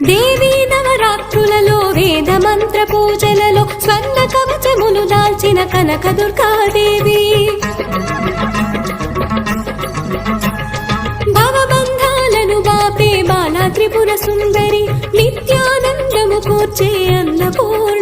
దేవీ నవరాత్రులలో వేద మంత్ర పూజలలో స్వర్ణ కవచములు దాల్చిన కనక దుర్గాదేవి భవబంధాలను బాపే బాలా త్రిపుర సుందరి నిత్యానందము కూర్చే అన్నపూర్ణ